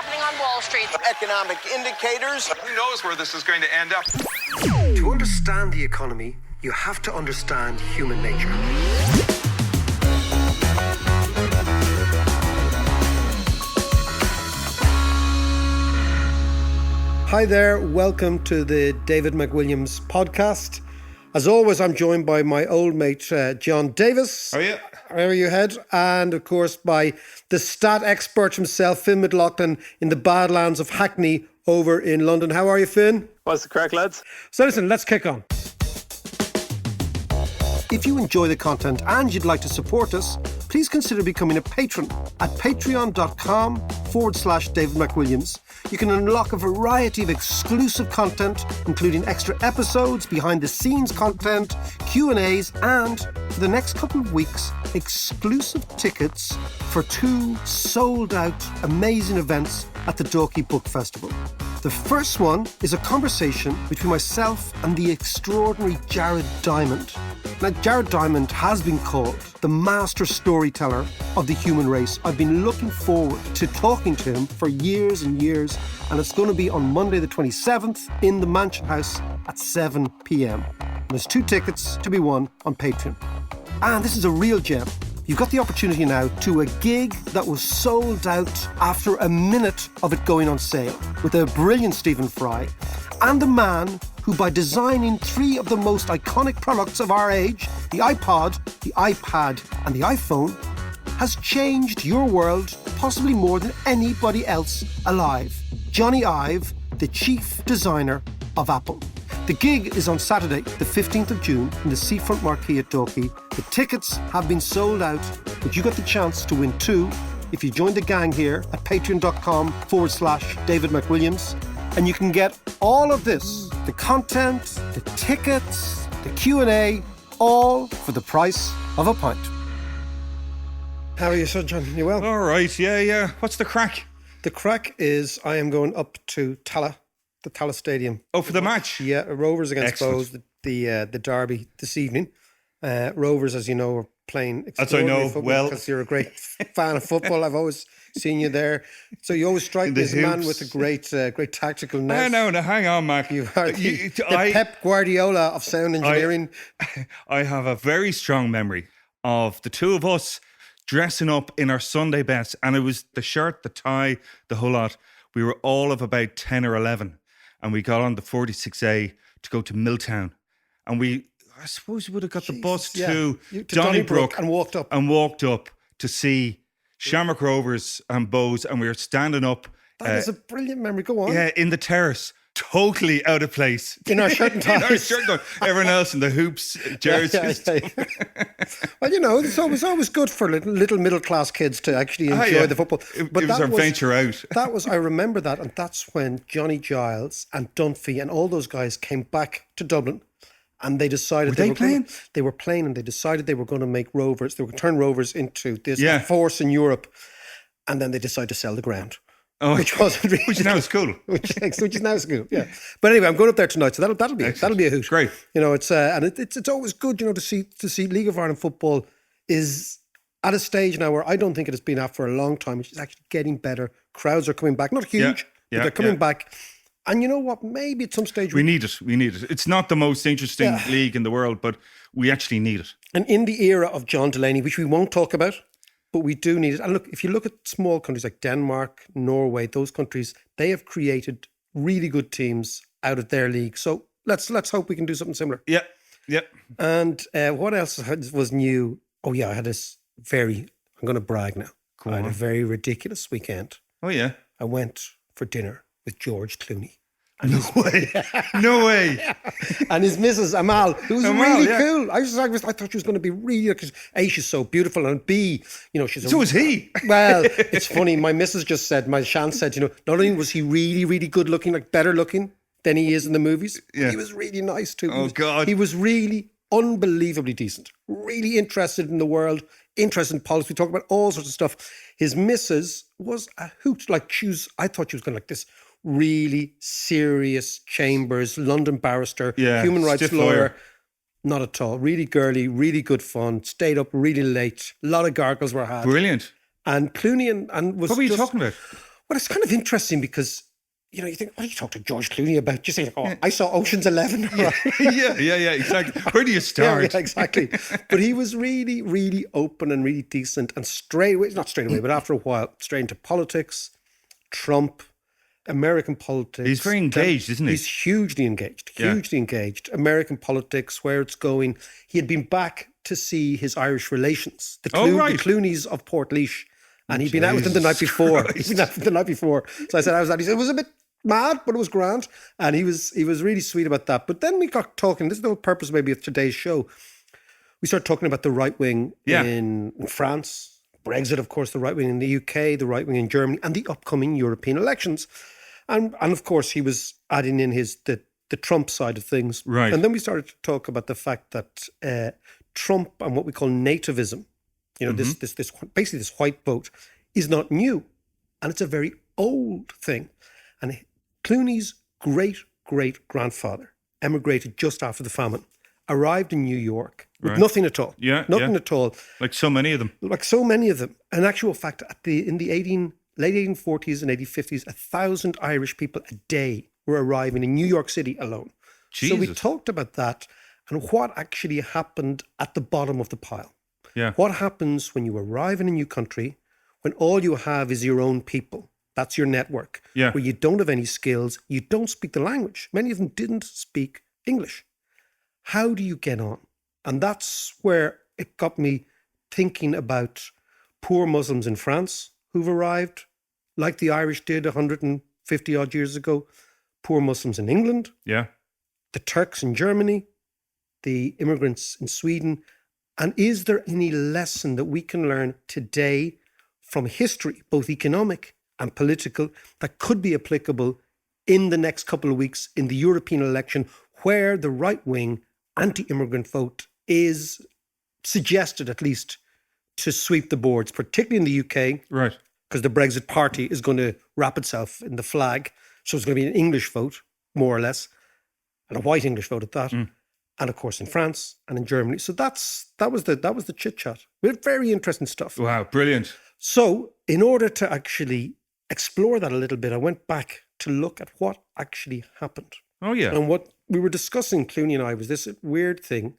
happening on Wall Street. Economic indicators. Who knows where this is going to end up? To understand the economy, you have to understand human nature. Hi there, welcome to the David McWilliams podcast. As always, I'm joined by my old mate, John Davis. How are you? How are you, Head? And of course, by the stat expert himself, Finn McLaughlin, in the Badlands of Hackney over in London. How are you, Finn? What's the crack, lads? So listen, let's kick on. If you enjoy the content and you'd like to support us, please consider becoming a patron at patreon.com/David McWilliams. You can unlock a variety of exclusive content, including extra episodes, behind-the-scenes content, Q&As, and, for the next couple of weeks, exclusive tickets for 2 sold-out amazing events at the Dalkey Book Festival. The first one is a conversation between myself and the extraordinary Jared Diamond. Now, Jared Diamond has been called the master storyteller of the human race. I've been looking forward to talking to him for years and years, and it's going to be on Monday the 27th in the Mansion House at 7 p.m. And there's 2 tickets to be won on Patreon. And this is a real gem. You've got the opportunity now to a gig that was sold out after a minute of it going on sale, with a brilliant Stephen Fry and a man who, by designing 3 of the most iconic products of our age, the iPod, the iPad and the iPhone, has changed your world possibly more than anybody else alive. Johnny Ive, the chief designer of Apple. The gig is on Saturday, the 15th of June, in the Seafront Marquee at Dalkey. The tickets have been sold out, but you got the chance to win 2 if you join the gang here at patreon.com/David McWilliams. And you can get all of this, the content, the tickets, the Q&A, all for the price of a pint. How are you, Sir John? You well? All right, yeah. What's the crack? The crack is I am going up to Tala, the Tala Stadium. Oh, for the match? Yeah, Rovers against Excellent. Bows, the derby this evening. Rovers, as you know, are playing As I know, football well. because you're a great fan of football. I've always seen you there. So you always strike me as a man with a great tactical nous. No, hang on, Mac. You are the Pep Guardiola of sound engineering. I have a very strong memory of the 2 of us dressing up in our Sunday best, and it was the shirt, the tie, the whole lot. We were all of about 10 or 11, and we got on the 46A to go to Milltown, and I suppose we would have got the bus to Donnybrook and walked up. To see Shamrock Rovers and Bows, and we were standing up. That is a brilliant memory. Go on. Yeah, in the terrace, totally out of place. In our shirt and ties. In our shirt and tie. Everyone else in the hoops jerseys. Yeah. Well, you know, it's always good for little middle-class kids to actually enjoy the football. But it was our venture out. I remember that, and that's when Johnny Giles and Dunphy and all those guys came back to Dublin. And they decided they were playing, and they decided they were going to make Rovers. They were going to turn Rovers into this force in Europe, and then they decided to sell the ground, which wasn't really, which now is cool. which is now cool. Yeah, but anyway, I'm going up there tonight, so that'll be a hoot. Great. You know, it's always good, you know, to see League of Ireland football is at a stage now where I don't think it has been at for a long time, which is actually getting better. Crowds are coming back, not huge, but they're coming back. And you know what? Maybe at some stage we need it. It's not the most interesting league in the world, but we actually need it. And in the era of John Delaney, which we won't talk about, but we do need it. And look, if you look at small countries like Denmark, Norway, those countries, they have created really good teams out of their league. So let's hope we can do something similar. Yeah. And what else was new? Oh yeah, I had this I'm going to brag now. I had a very ridiculous weekend. Oh yeah. I went for dinner with George Clooney. No way. And his missus, Amal, who was really cool. I thought she was going to be really, because A, she's so beautiful, and B, you know, so was he. Well, it's funny. My missus just said, my Shan said, you know, not only was he really, really good looking, like better looking than he is in the movies, he was really nice too. God. He was really unbelievably decent, really interested in the world, interested in politics. We talked about all sorts of stuff. His missus was a hoot. Like I thought she was going to like this really serious Chambers, London barrister, human rights lawyer. Not at all. Really girly, really good fun. Stayed up really late. A lot of gargles were had. Brilliant. And Clooney and was what were you talking about? But it's kind of interesting because, you think, what do you talk to George Clooney about? You say, I saw Ocean's 11. Yeah, exactly. Where do you start? Yeah, exactly. But he was really, really open and really decent, and not straight away, but after a while, straight into politics, Trump, American politics. He's very engaged, isn't he? He's hugely engaged. American politics, where it's going. He had been back to see his Irish relations, the Clooneys of Portlaoise, and he'd been out with them the night before. So I said, he said, it was a bit mad, but it was grand. And he was really sweet about that. But then we got talking, this is the whole purpose maybe of today's show. We started talking about the right wing in France, Brexit, of course, the right wing in the UK, the right wing in Germany, and the upcoming European elections. And of course, he was adding in the Trump side of things. Right. And then we started to talk about the fact that Trump and what we call nativism, this basically this white vote, is not new. And it's a very old thing. And Clooney's great-great-grandfather emigrated just after the famine, arrived in New York with nothing at all. Nothing at all. Like so many of them. In actual fact, in the late 1840s and 1850s, 1,000 Irish people a day were arriving in New York City alone. Jesus. So we talked about that and what actually happened at the bottom of the pile. Yeah. What happens when you arrive in a new country, when all you have is your own people? That's your network. Yeah. Where you don't have any skills, you don't speak the language. Many of them didn't speak English. How do you get on? And that's where it got me thinking about poor Muslims in France who've arrived, like the Irish did 150 odd years ago, poor Muslims in England, the Turks in Germany, the immigrants in Sweden. And is there any lesson that we can learn today from history, both economic and political, that could be applicable in the next couple of weeks in the European election, where the right-wing anti-immigrant vote is suggested, at least, to sweep the boards, particularly in the UK, right? Because the Brexit party is going to wrap itself in the flag, so it's going to be an English vote, more or less, and a white English vote at that, and of course in France and in Germany. So that was the chit chat. We had very interesting stuff. Wow, brilliant! So in order to actually explore that a little bit, I went back to look at what actually happened. Oh yeah, and what we were discussing, Clooney and I, was this weird thing.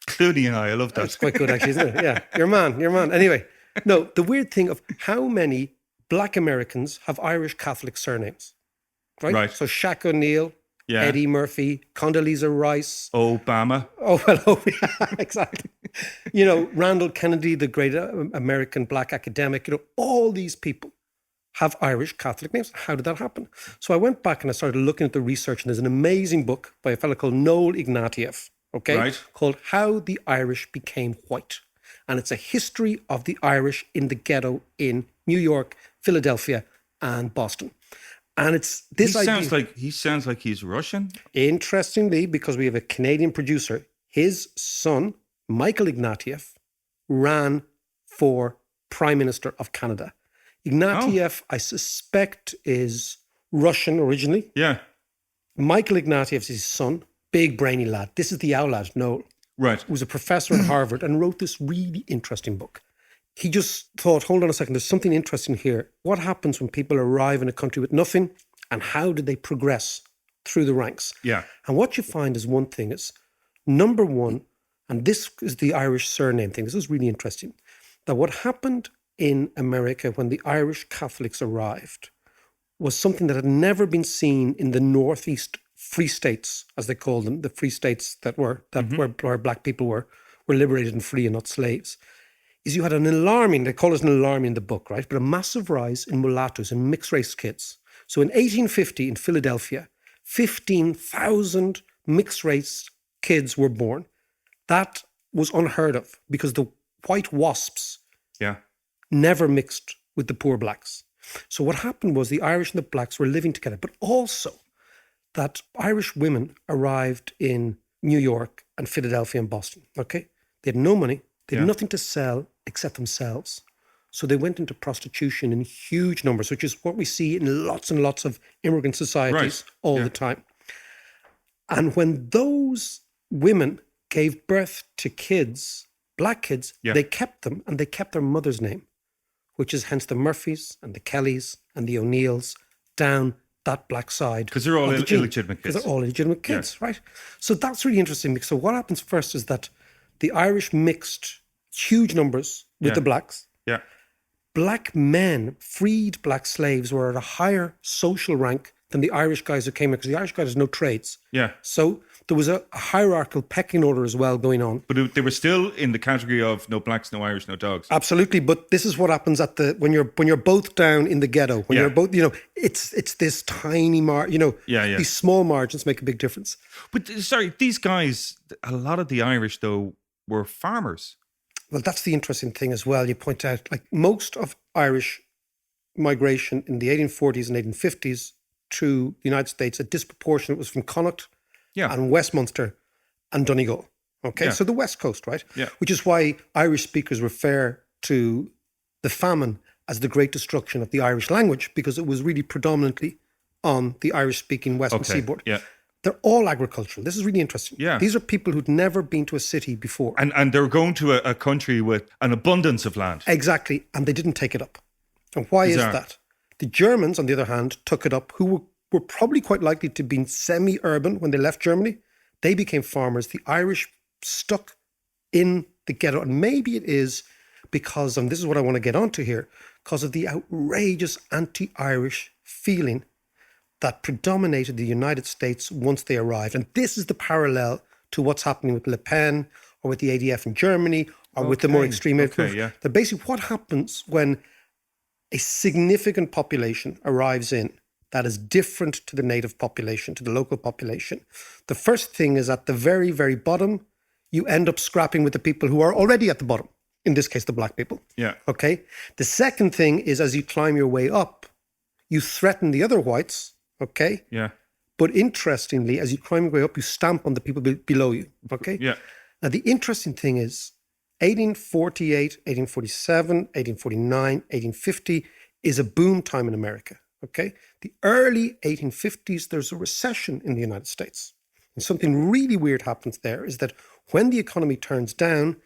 Clooney and I love that. It's quite good, actually, isn't it? Yeah, your man. Anyway, no, the weird thing of how many Black Americans have Irish Catholic surnames, right? So Shaq O'Neill, Eddie Murphy, Condoleezza Rice, Obama. Exactly. Randall Kennedy, the great American Black academic. All these people have Irish Catholic names. How did that happen? So I went back and I started looking at the research, and there's an amazing book by a fellow called Noel Ignatieff, called How the Irish Became White. And it's a history of the Irish in the ghetto in New York, Philadelphia, and Boston. And it's this idea. He sounds like he's Russian. Interestingly, because we have a Canadian producer, his son, Michael Ignatieff, ran for Prime Minister of Canada. Ignatieff, I suspect, is Russian originally. Yeah. Michael Ignatieff is his son, big brainy lad. This is the owl lad, Noel. Right. Who was a professor at Harvard and wrote this really interesting book. He just thought, hold on a second, there's something interesting here. What happens when people arrive in a country with nothing, and how do they progress through the ranks? Yeah. And what you find is one thing is, number one, and this is the Irish surname thing, this is really interesting, that what happened in America when the Irish Catholics arrived was something that had never been seen in the Northeast Free States, as they called them, the free states where Black people were liberated and free and not slaves, is you had an alarming, they call it an alarming in the book, right? But a massive rise in mulattoes and mixed race kids. So in 1850 in Philadelphia, 15,000 mixed race kids were born. That was unheard of because the white wasps never mixed with the poor blacks. So what happened was the Irish and the blacks were living together, but also that Irish women arrived in New York and Philadelphia and Boston, okay? They had no money. They had nothing to sell except themselves. So they went into prostitution in huge numbers, which is what we see in lots and lots of immigrant societies all the time. And when those women gave birth to kids, black kids, they kept them and they kept their mother's name, which is hence the Murphys and the Kellys and the O'Neills down that black side. Because they're all illegitimate kids. Because they're all illegitimate kids, right? So that's really interesting. Because so what happens first is that the Irish mixed huge numbers with the blacks. Yeah. Black men, freed black slaves, were at a higher social rank than the Irish guys who came here, because the Irish guys had no trades. Yeah. So there was a hierarchical pecking order as well going on. But they were still in the category of no blacks, no Irish, no dogs. Absolutely, but this is what happens at when you're both down in the ghetto. When you're both, it's this tiny these small margins make a big difference. But sorry, these guys, a lot of the Irish though were farmers. Well, that's the interesting thing as well. You point out, like most of Irish migration in the 1840s and 1850s to the United States, a disproportionate was from Connacht and Westminster and Donegal. Okay, so the West Coast, right? Yeah. Which is why Irish speakers refer to the famine as the great destruction of the Irish language, because it was really predominantly on the Irish-speaking Western seaboard. Yeah. They're all agricultural. This is really interesting. Yeah. These are people who'd never been to a city before. And they're going to a country with an abundance of land. Exactly. And they didn't take it up. And why is that? The Germans, on the other hand, took it up, who were probably quite likely to be semi-urban when they left Germany. They became farmers. The Irish stuck in the ghetto. And maybe it is because, and this is what I want to get onto here, because of the outrageous anti-Irish feeling that predominated the United States once they arrived. And this is the parallel to what's happening with Le Pen or with the ADF in Germany or with the more extreme that basically what happens when a significant population arrives in that is different to the native population, to the local population. The first thing is at the very, very bottom, you end up scrapping with the people who are already at the bottom. In this case, the black people. Yeah. Okay. The second thing is as you climb your way up, you threaten the other whites. Okay. Yeah. But interestingly, as you climb your way up, you stamp on the people below you. Okay. Yeah. Now, the interesting thing is 1848, 1847, 1849, 1850 is a boom time in America. Okay. The early 1850s, there's a recession in the United States. And something really weird happens there is that when the economy turns down,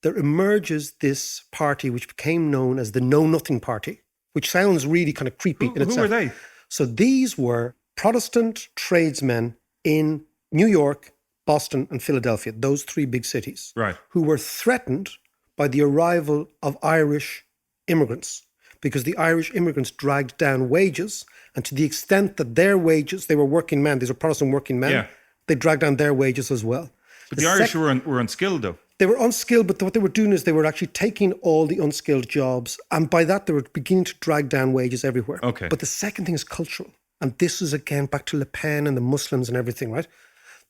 there emerges this party which became known as the Know Nothing Party, which sounds really kind of creepy in itself. Who were they? So these were Protestant tradesmen in New York, Boston, and Philadelphia, those three big cities, right, who were threatened by the arrival of Irish immigrants, because the Irish immigrants dragged down wages, and to the extent that their wages, they were working men, these were Protestant working men, they dragged down their wages as well. But the Irish were unskilled though. They were unskilled, but what they were doing is they were actually taking all the unskilled jobs, and by that they were beginning to drag down wages everywhere. Okay. But the second thing is cultural. And this is again back to Le Pen and the Muslims and everything, right?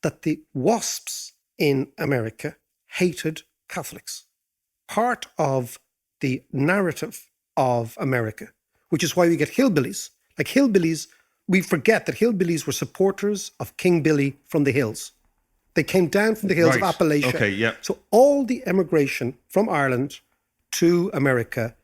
That the WASPs in America hated Catholics. Part of the narrative of America, which is why we get hillbillies. Like hillbillies, we forget that hillbillies were supporters of King Billy from the hills. They came down from the hills of Appalachia. Okay, yeah. So all the emigration from Ireland to America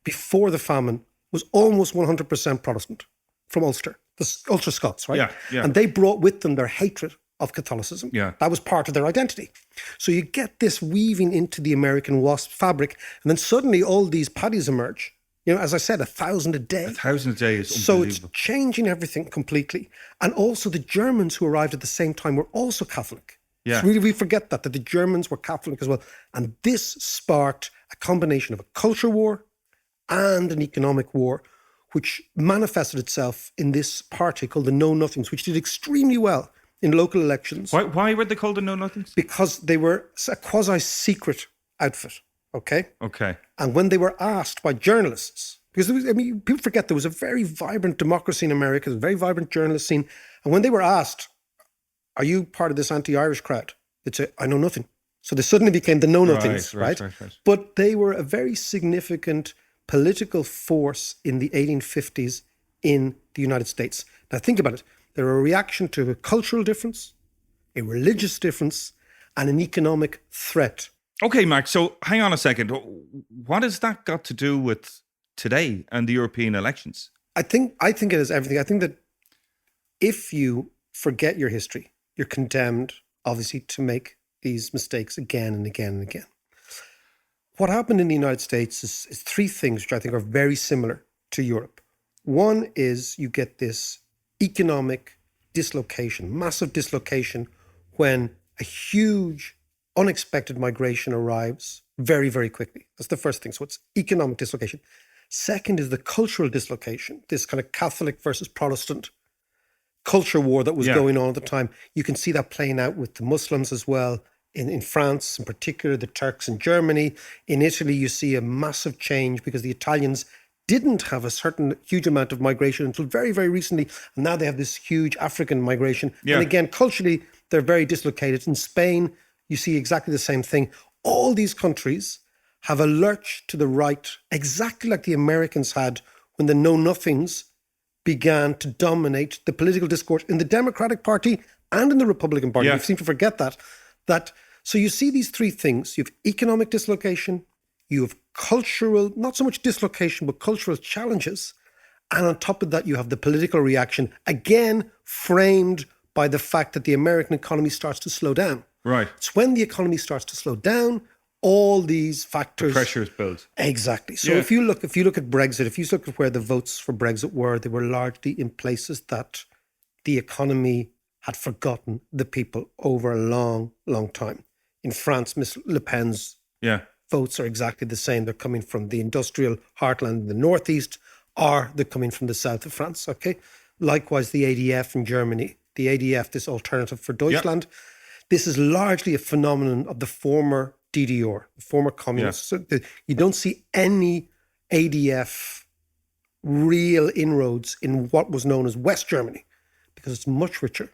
before the famine was almost 100% Protestant from Ulster, the Ulster Scots, right? Yeah, yeah. And they brought with them their hatred of Catholicism. Yeah. That was part of their identity. So you get this weaving into the American WASP fabric, and then suddenly all these paddies emerge. You know, as I said, 1,000 a day. 1,000 a day is So unbelievable. it's changing everything completely. And also the Germans who arrived at the same time were also Catholic. Yeah. So really, we forget that the Germans were Catholic as well. And this sparked a combination of a culture war and an economic war, which manifested itself in this party called the Know Nothings, which did extremely well in local elections. Why were they called the Know Nothings? Because they were a quasi-secret outfit, okay? Okay. And when they were asked by journalists, because there was, people forget there was a very vibrant democracy in America, a very vibrant journalist scene. And when they were asked, are you part of this anti-Irish crowd? They'd say, I know nothing. So they suddenly became the Know Nothings, right? But they were a very significant political force in the 1850s in the United States. Now think about it. They're a reaction to a cultural difference, a religious difference, and an economic threat. Okay, Mark, so hang on a second. What has that got to do with today and the European elections? I think it is everything. I think that if you forget your history, you're condemned, obviously, to make these mistakes again and again and again. what happened in the United States is three things which I think are very similar to Europe. One is you get this economic dislocation, massive dislocation, when a huge, unexpected migration arrives very, very quickly. That's the first thing. So it's economic dislocation. Second is the cultural dislocation, this kind of Catholic versus Protestant culture war that was going on at the time. You can see that playing out with the Muslims as well. In France, in particular, the Turks in Germany. In Italy, you see a massive change because the Italians didn't have a certain huge amount of migration until very, very recently. And now they have this huge African migration. And again, culturally, they're very dislocated. In Spain, you see exactly the same thing. All these countries have a lurch to the right, exactly like the Americans had when the know-nothings began to dominate the political discourse in the Democratic Party and in the Republican Party. We seem to forget that. So you see these three things. You have economic dislocation, you have cultural, not so much dislocation, but cultural challenges. And on top of that, you have the political reaction, again, framed by the fact that the American economy starts to slow down. Right. It's when the economy starts to slow down, all these factors... The pressure is built. Exactly. So if you look at Brexit, if you look at where the votes for Brexit were, they were largely in places that the economy had forgotten the people over a long, long time. In France, Ms. Le Pen's votes are exactly the same. They're coming from the industrial heartland in the northeast, or they're coming from the south of France, okay? Likewise, the ADF in Germany. The ADF, this Alternative for Deutschland, this is largely a phenomenon of the former DDR, the former communists. So you don't see any ADF real inroads in what was known as West Germany, because it's much richer.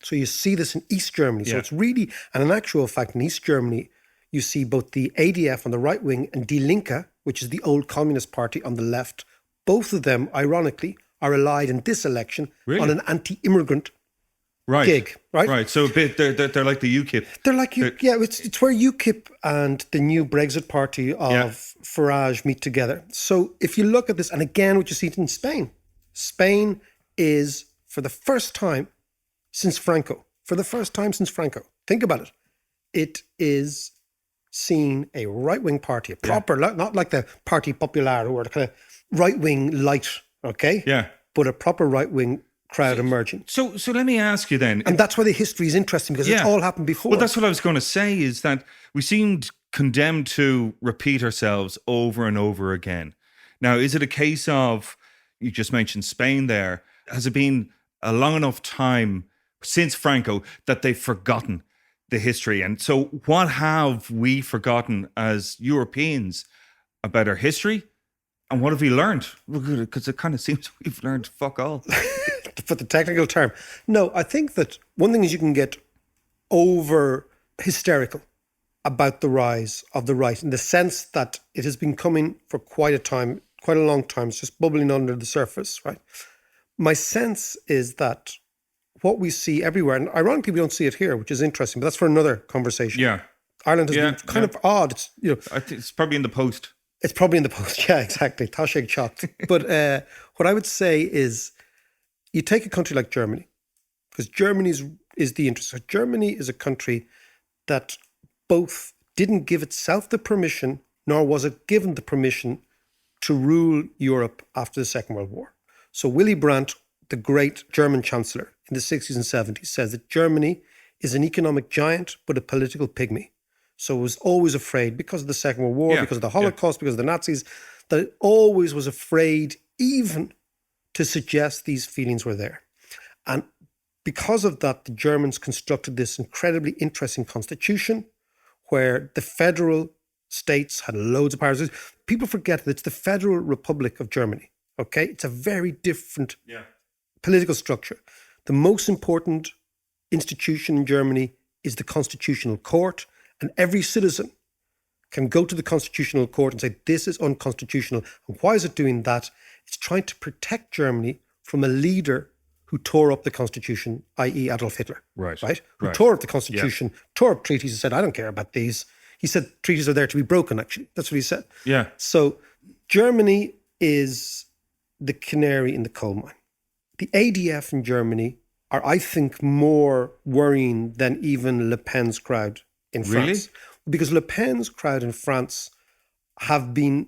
So you see this in East Germany. So it's really, and in actual fact, in East Germany, you see both the ADF on the right wing and Die Linke, which is the old Communist Party on the left. Both of them, ironically, are allied in this election on an anti-immigrant gig, right? Right. So a bit, they're like the UKIP. They're like, it's where UKIP and the new Brexit party of Farage meet together. So if you look at this, and again, what you see in Spain, Spain is, for the first time since Franco, think about it, it is seeing a right-wing party, a proper, not like the Party Popular, who are kind of right-wing light, okay? Yeah. But a proper right-wing crowd emerging. So let me ask you then. And that's why the history is interesting, because it's all happened before. Well, that's what I was going to say, is that we seemed condemned to repeat ourselves over and over again. Now, is it a case of, you just mentioned Spain there, has it been a long enough time since Franco that they've forgotten the history? And so what have we forgotten as Europeans about our history? And what have we learned? Because it kind of seems we've learned fuck all. To put the technical term. No, I think that one thing is you can get over hysterical about the rise of the right, in the sense that it has been coming for quite a long time. It's just bubbling under the surface, right? My sense is that what we see everywhere, and ironically we don't see it here, which is interesting, but that's for another conversation. Yeah. Ireland has been kind of odd. It's, I think it's probably in the Post. It's probably in the Post. Yeah, exactly. Taoiseach chopped. But what I would say is, you take a country like Germany, because Germany is the interest. So Germany is a country that both didn't give itself the permission, nor was it given the permission to rule Europe after the Second World War. So Willy Brandt, the great German chancellor in the 60s and 70s, says that Germany is an economic giant, but a political pygmy. So it was always afraid, because of the Second World War, because of the Holocaust, because of the Nazis, that it always was afraid even to suggest these feelings were there. And because of that, the Germans constructed this incredibly interesting constitution where the federal states had loads of powers. People forget that it's the Federal Republic of Germany, okay? It's a very different political structure. The most important institution in Germany is the Constitutional Court, and every citizen can go to the Constitutional Court and say, this is unconstitutional. And why is it doing that? It's trying to protect Germany from a leader who tore up the Constitution, i.e. Adolf Hitler, right? Who tore up the Constitution, tore up treaties and said, I don't care about these. He said treaties are there to be broken, actually. That's what he said. Yeah. So Germany is the canary in the coal mine. The ADF in Germany are, I think, more worrying than even Le Pen's crowd in France. Really? Because Le Pen's crowd in France have been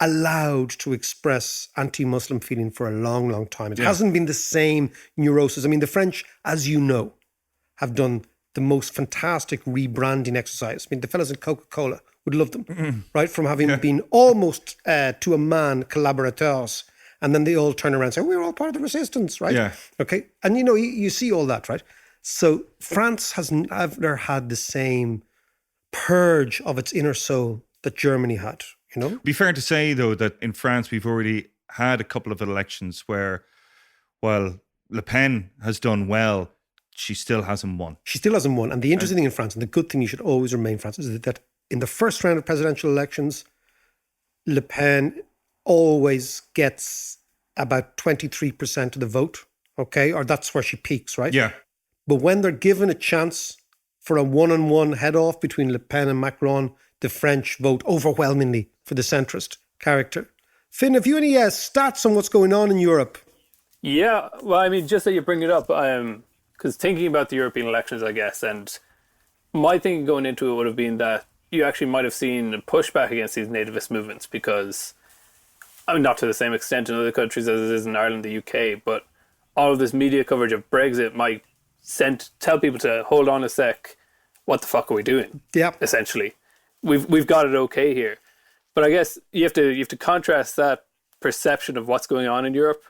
allowed to express anti-Muslim feeling for a long, long time. It hasn't been the same neurosis. I mean, the French, as you know, have done the most fantastic rebranding exercise. I mean, the fellas in Coca-Cola would love them, right? From having been almost to a man collaborateurs, and then they all turn around and say, we're all part of the resistance, right? Yeah. Okay. And, you know, you see all that, right? So France has never had the same purge of its inner soul that Germany had, you know? Be fair to say, though, that in France, we've already had a couple of elections where, while Le Pen has done well, she still hasn't won. She still hasn't won. And the interesting thing in France, and the good thing you should always remain France, is that in the first round of presidential elections, Le Pen always gets about 23% of the vote, okay? Or that's where she peaks, right? Yeah. But when they're given a chance for a one-on-one head-off between Le Pen and Macron, the French vote overwhelmingly for the centrist character. Finn, have you any stats on what's going on in Europe? Yeah, well, I mean, just that you bring it up, because thinking about the European elections, I guess, and my thinking going into it would have been that you actually might have seen a pushback against these nativist movements because, I mean, not to the same extent in other countries as it is in Ireland, the UK, but all of this media coverage of Brexit might tell people to hold on a sec. What the fuck are we doing? Yeah. Essentially, we've got it okay here, but I guess you have to contrast that perception of what's going on in Europe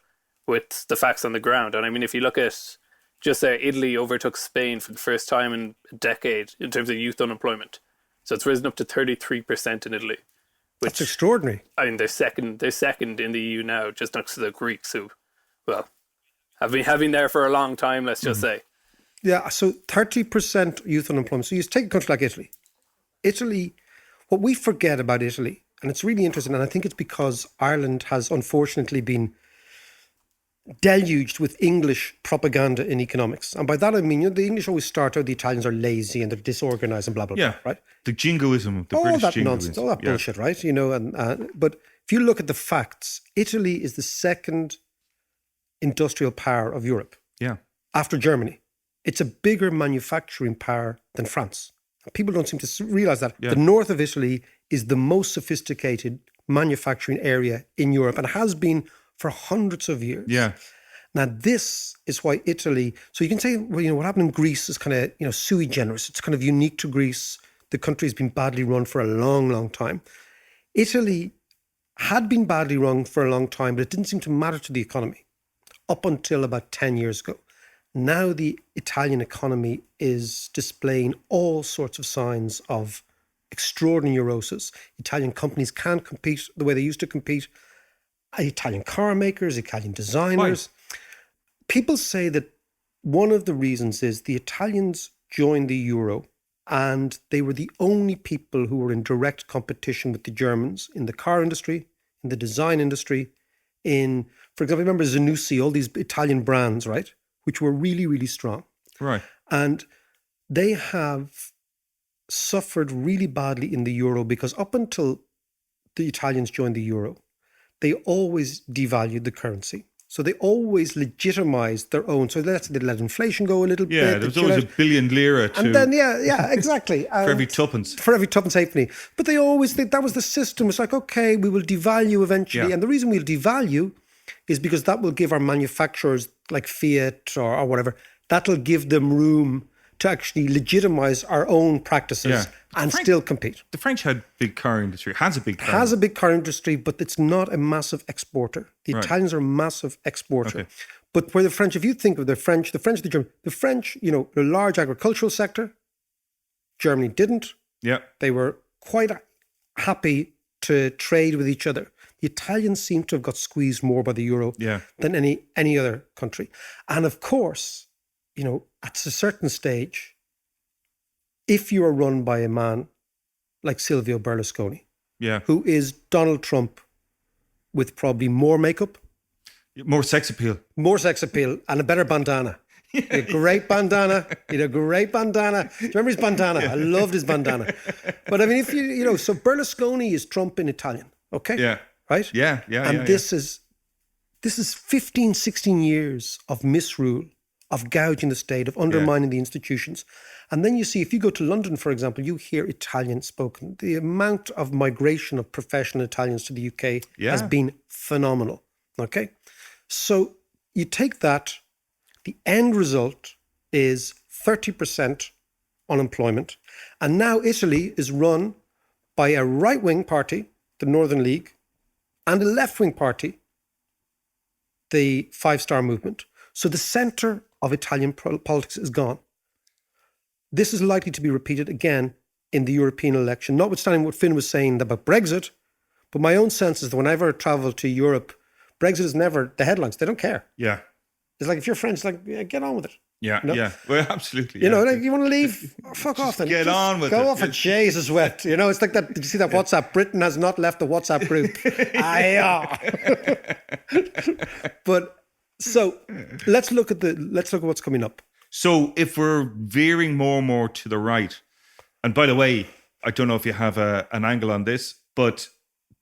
with the facts on the ground. And I mean, if you look at just there, Italy overtook Spain for the first time in a decade in terms of youth unemployment. So it's risen up to 33% in Italy. Which, that's extraordinary. I mean, they're second in the EU now, just next to the Greeks, who, well, have been there for a long time, let's just say. Yeah, so 30% youth unemployment. So you take a country like Italy. Italy, what we forget about Italy, and it's really interesting, and I think it's because Ireland has unfortunately been deluged with English propaganda in economics. And by that I mean, you know, the English always start out, the Italians are lazy and they're disorganized and blah, blah, blah, right? The jingoism, the all British that jingoism. Nonsense, all that bullshit, right? You know, but if you look at the facts, Italy is the second industrial power of Europe. Yeah. After Germany. It's a bigger manufacturing power than France. People don't seem to realize that. Yeah. The north of Italy is the most sophisticated manufacturing area in Europe and has been for hundreds of years. Yeah. Now, this is why Italy, so you can say, well, you know, what happened in Greece is kind of, you know, sui generis. It's kind of unique to Greece. The country's been badly run for a long, long time. Italy had been badly run for a long time, but it didn't seem to matter to the economy up until about 10 years ago. Now the Italian economy is displaying all sorts of signs of extraordinary neurosis. Italian companies can't compete the way they used to compete. Italian car makers, Italian designers. Why? People say that one of the reasons is the Italians joined the euro and they were the only people who were in direct competition with the Germans in the car industry, in the design industry, in, for example, remember Zanussi, all these Italian brands, right? Which were really, really strong. Right. And they have suffered really badly in the euro because up until the Italians joined the euro, they always devalued the currency. So they always legitimized their own. So they let inflation go a little bit. Yeah, there was always a billion lira to... And then, yeah, exactly. for every tuppence. For every tuppence halfpenny. But they always, that was the system. It's like, okay, we will devalue eventually. Yeah. And the reason we'll devalue is because that will give our manufacturers like Fiat or whatever, that'll give them room to actually legitimize our own practices and still compete. The French had big car industry, has a big car Has a big car industry, but it's not a massive exporter. The Italians are a massive exporter. Okay. But where the French, if you think of the French, the German, the French, you know, the large agricultural sector, Germany didn't. Yeah. They were quite happy to trade with each other. The Italians seem to have got squeezed more by the euro than any other country. And of course, you know, at a certain stage, if you are run by a man like Silvio Berlusconi, who is Donald Trump with probably more makeup, more sex appeal, and a better bandana. He had a great bandana. Do you remember his bandana? I loved his bandana. But I mean, if you know, so Berlusconi is Trump in Italian, okay? Yeah. Right? Yeah. And this is 15, 16 years of misrule, of gouging the state, of undermining the institutions. And then you see, if you go to London, for example, you hear Italian spoken. The amount of migration of professional Italians to the UK has been phenomenal. Okay? So you take that, the end result is 30% unemployment. And now Italy is run by a right-wing party, the Northern League, and a left-wing party, the Five Star Movement. So the centre of Italian politics is gone. This is likely to be repeated again in the European election, notwithstanding what Finn was saying about Brexit. But my own sense is that whenever I travel to Europe, Brexit is never the headlines. They don't care. Yeah. It's like if you're French, like, get on with it. Yeah, you know? yeah. Well, absolutely. You know, like, you want to leave? Fuck off then. Get Just on with it. Go off a Jesus wet. You know, it's like that. Did you see that WhatsApp? Britain has not left the WhatsApp group. But so let's look at what's coming up. So if we're veering more and more to the right, and by the way, I don't know if you have an angle on this, but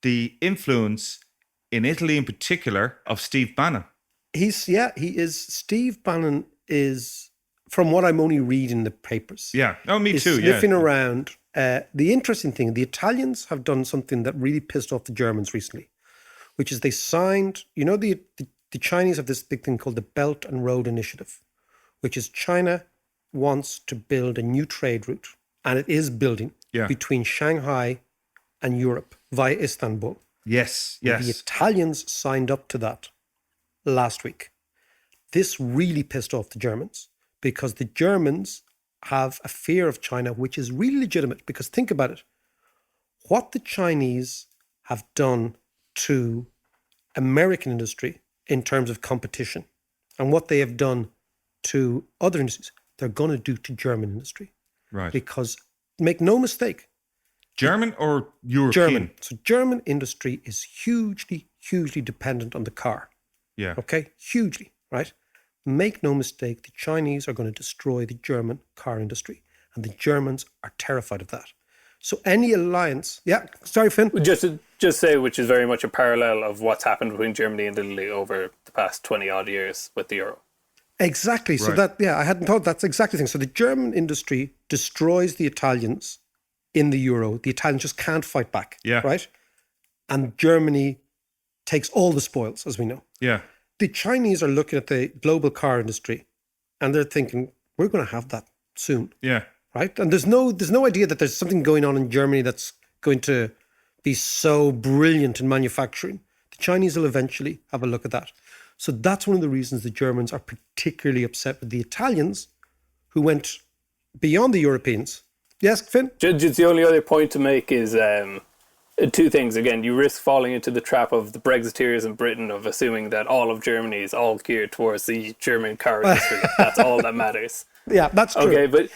the influence in Italy in particular of Steve Bannon. He is. Steve Bannon is, from what I'm only reading in the papers. Yeah. Oh, me is too. Sniffing around. The interesting thing, the Italians have done something that really pissed off the Germans recently, which is they signed, you know, the Chinese have this big thing called the Belt and Road Initiative, which is China wants to build a new trade route, and it is building between Shanghai and Europe via Istanbul. Yes, yes. The Italians signed up to that last week. This really pissed off the Germans because the Germans have a fear of China, which is really legitimate. Because think about it. What the Chinese have done to American industry in terms of competition and what they have done to other industries, they're going to do to German industry. Right. Because make no mistake. German or European? German. So German industry is hugely, hugely dependent on the car. Yeah. Okay? Hugely, right? Make no mistake, the Chinese are going to destroy the German car industry. And the Germans are terrified of that. So any alliance... Yeah, sorry, Finn. Just say, which is very much a parallel of what's happened between Germany and Italy over the past 20-odd years with the euro. Exactly. So I hadn't thought that's exactly the thing. So the German industry destroys the Italians in the euro. The Italians just can't fight back. Yeah. Right? And Germany takes all the spoils, as we know. Yeah. The Chinese are looking at the global car industry and they're thinking, we're going to have that soon. Yeah. Right? And there's no idea that there's something going on in Germany that's going to be so brilliant in manufacturing. The Chinese will eventually have a look at that. So that's one of the reasons the Germans are particularly upset with the Italians who went beyond the Europeans. Yes, Finn? Just the only other point to make is two things. Again, you risk falling into the trap of the Brexiteers in Britain of assuming that all of Germany is all geared towards the German car industry. That's all that matters. Yeah, that's true. Okay, but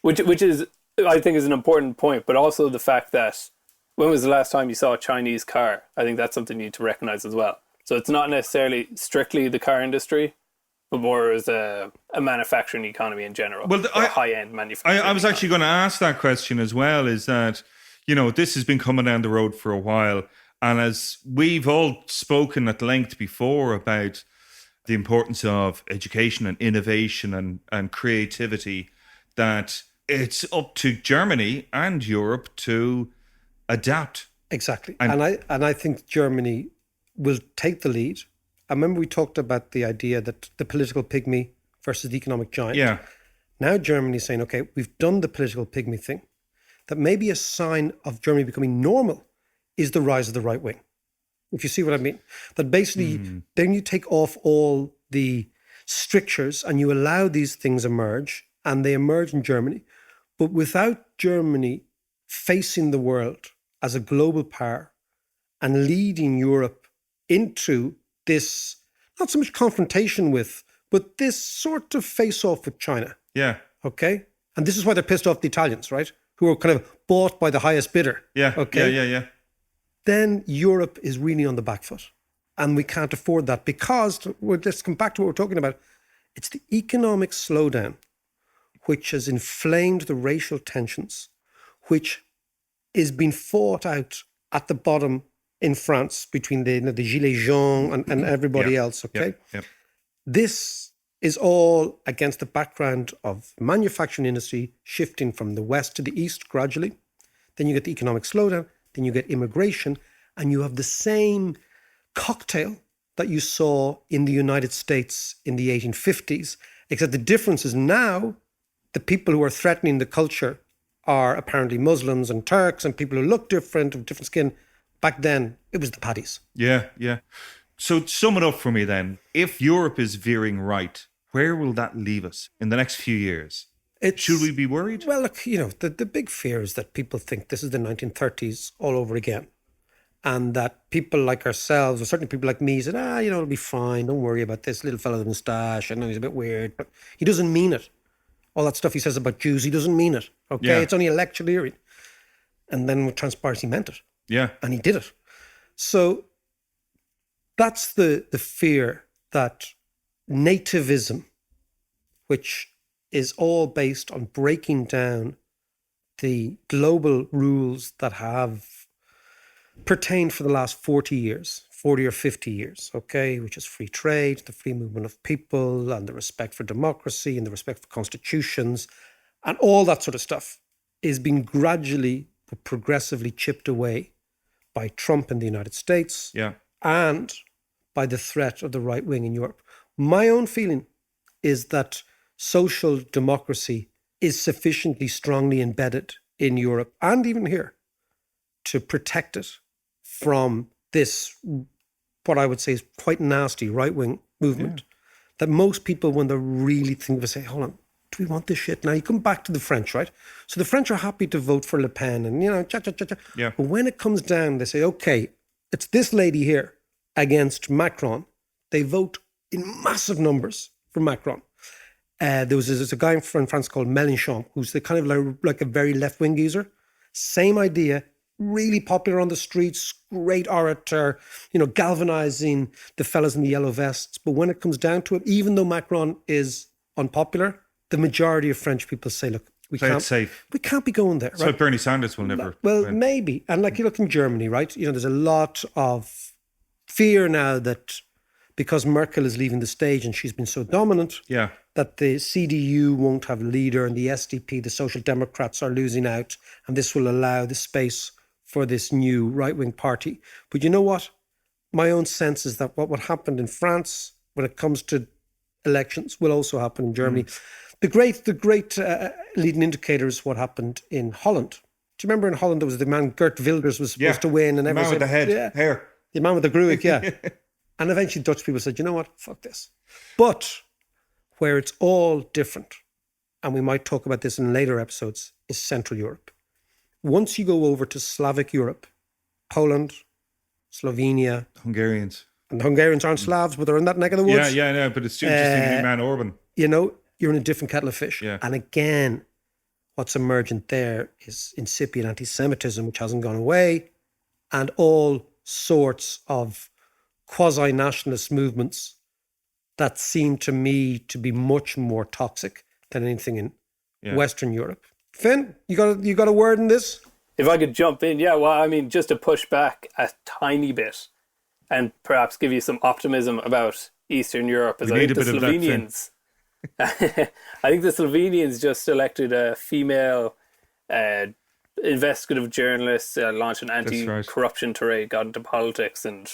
which is, I think, is an important point, but also the fact that when was the last time you saw a Chinese car? I think that's something you need to recognize as well. So it's not necessarily strictly the car industry, but more as a manufacturing economy in general. Well, high-end manufacturing. I was actually going to ask that question as well, is that, you know, this has been coming down the road for a while. And as we've all spoken at length before about the importance of education and innovation and creativity, that it's up to Germany and Europe to adapt. Exactly. And I think Germany will take the lead. I remember we talked about the idea that the political pygmy versus the economic giant. Yeah. Now Germany's saying, okay, we've done the political pygmy thing. That maybe a sign of Germany becoming normal is the rise of the right wing. If you see what I mean. That basically, then you take off all the strictures and you allow these things emerge, and they emerge in Germany. But without Germany facing the world as a global power and leading Europe into this, not so much confrontation with, but this sort of face-off with China. Yeah. Okay? And this is why they're pissed off the Italians, right? Who are kind of bought by the highest bidder. Yeah. Okay? Yeah. Then Europe is really on the back foot. And we can't afford that because, let's come back to what we're talking about. It's the economic slowdown which has inflamed the racial tensions, which is being fought out at the bottom in France between the Gilets jaunes and everybody else, okay? Yep. This is all against the background of manufacturing industry shifting from the west to the east gradually. Then you get the economic slowdown, then you get immigration, and you have the same cocktail that you saw in the United States in the 1850s, except the difference is now the people who are threatening the culture are apparently Muslims and Turks and people who look different, of different skin. Back then, it was the paddies. Yeah, yeah. So sum it up for me then. If Europe is veering right, where will that leave us in the next few years? Should we be worried? Well, look, the big fear is that people think this is the 1930s all over again. And that people like ourselves, or certainly people like me, said, it'll be fine. Don't worry about this little fellow with a moustache. I know he's a bit weird, but he doesn't mean it. All that stuff he says about Jews, he doesn't mean it. Okay, Yeah. It's only electioneering. And then what transpires, he meant it. Yeah. And he did it. So that's the fear that nativism, which is all based on breaking down the global rules that have pertained for the last 40 or 50 years, okay, which is free trade, the free movement of people, and the respect for democracy, and the respect for constitutions, and all that sort of stuff is being gradually but progressively chipped away by Trump in the United States, Yeah. and by the threat of the right wing in Europe. My own feeling is that social democracy is sufficiently strongly embedded in Europe and even here to protect it from this, what I would say is quite nasty right-wing movement, that most people, when they're really thinking of it, say, hold on, do we want this shit? Now you come back to the French, right? So the French are happy to vote for Le Pen and, cha-cha-cha-cha. Yeah. But when it comes down, they say, okay, it's this lady here against Macron. They vote in massive numbers for Macron. There's a guy in France called Mélenchon, who's the kind of like a very left-wing geezer. Same idea, really popular on the streets, great orator, galvanizing the fellas in the yellow vests. But when it comes down to it, even though Macron is unpopular, the majority of French people say, look, Play it safe. we can't be going there. So Right? Bernie Sanders will never Well, win. maybe. And like you look in Germany, right? There's a lot of fear now that because Merkel is leaving the stage and she's been so dominant, Yeah. that the CDU won't have a leader and the SDP, the Social Democrats, are losing out. And this will allow the space for this new right-wing party. But you know what? My own sense is that what happened in France when it comes to elections will also happen in Germany. The great leading indicator is what happened in Holland. Do you remember in Holland there was the man Geert Wilders was supposed to win, and The man everyone with the said, head, hair. the man with the Gruig, yeah. And eventually Dutch people said, you know what, fuck this. But where it's all different, and we might talk about this in later episodes, is Central Europe. Once you go over to Slavic Europe, Poland, Slovenia, Hungarians. and the Hungarians aren't Slavs, but they're in that neck of the woods. Yeah, but it's just thinking man Orban. You're in a different kettle of fish. Yeah. And again, what's emergent there is incipient anti-Semitism, which hasn't gone away, and all sorts of quasi-nationalist movements that seem to me to be much more toxic than anything in Western Europe. Finn, you got a word in this? If I could jump in, just to push back a tiny bit and perhaps give you some optimism about Eastern Europe, as I think the Slovenians. I think the Slovenians just elected a female investigative journalist, launched an anti-corruption tirade, got into politics, and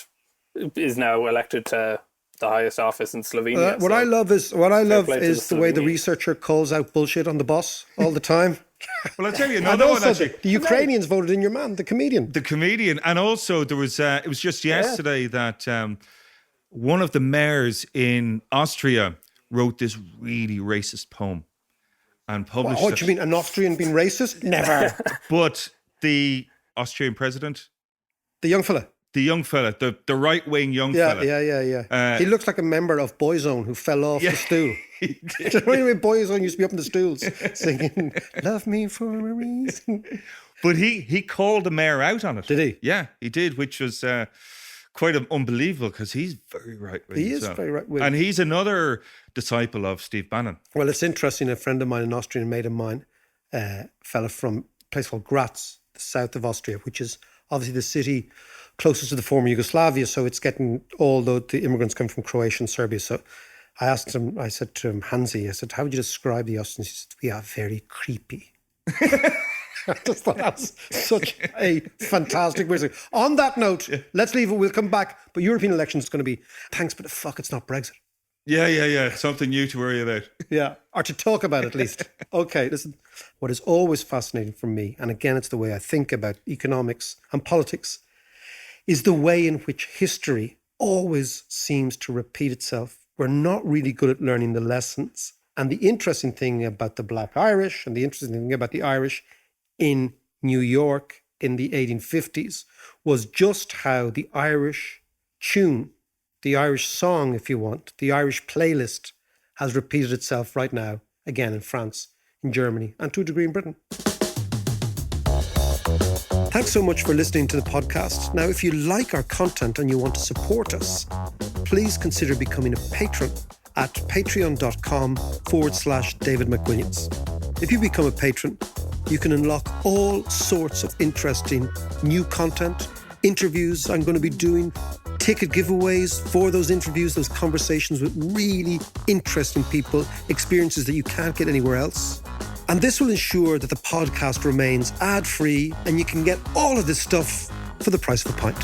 is now elected to the highest office in Slovenia. What I love is the way the Slovenians. researcher calls out bullshit on the boss all the time. Well, I'll tell you And another one also actually. the Ukrainians voted in your man, the comedian. The comedian, and also there was it was just yesterday that one of the mayors in Austria wrote this really racist poem and published What it. do you mean, an Austrian being racist? Never. But the Austrian president, The young fella. the young fella, the right-wing young fella. Yeah. He looks like a member of Boyzone who fell off the stool. he Do did. you know when Boyzone used to be up in the stools singing, love me for a reason? But he called the mayor out on it. Did he? Yeah, he did, which was quite unbelievable because he's very right-wing. He is very right-wing. And he's another disciple of Steve Bannon. Well, it's interesting. A friend of mine, an Austrian mate of mine, fella from a place called Graz, the south of Austria, which is obviously the city closest to the former Yugoslavia. So it's getting all the immigrants come from Croatia and Serbia. So I asked him, I said to him, Hansi, I said, how would you describe the Austrians? He said, we are very creepy. I just thought that was such a fantastic way to say. On that note, let's leave it. We'll come back. But European elections is going to be, thanks, but fuck, it's not Brexit. Yeah. Something new to worry about. Yeah, or to talk about at least. Okay, listen. What is always fascinating for me, and again, it's the way I think about economics and politics, is the way in which history always seems to repeat itself. We're not really good at learning the lessons. And the interesting thing about the Black Irish and the interesting thing about the Irish in New York in the 1850s was just how the Irish tune, the Irish song, if you want, the Irish playlist has repeated itself right now, again in France, in Germany, and to a degree in Britain. Thanks so much for listening to the podcast. Now, if you like our content and you want to support us, please consider becoming a patron at patreon.com/David McWilliams. If you become a patron, you can unlock all sorts of interesting new content, interviews I'm going to be doing, ticket giveaways for those interviews, those conversations with really interesting people, experiences that you can't get anywhere else. And this will ensure that the podcast remains ad-free and you can get all of this stuff for the price of a pint.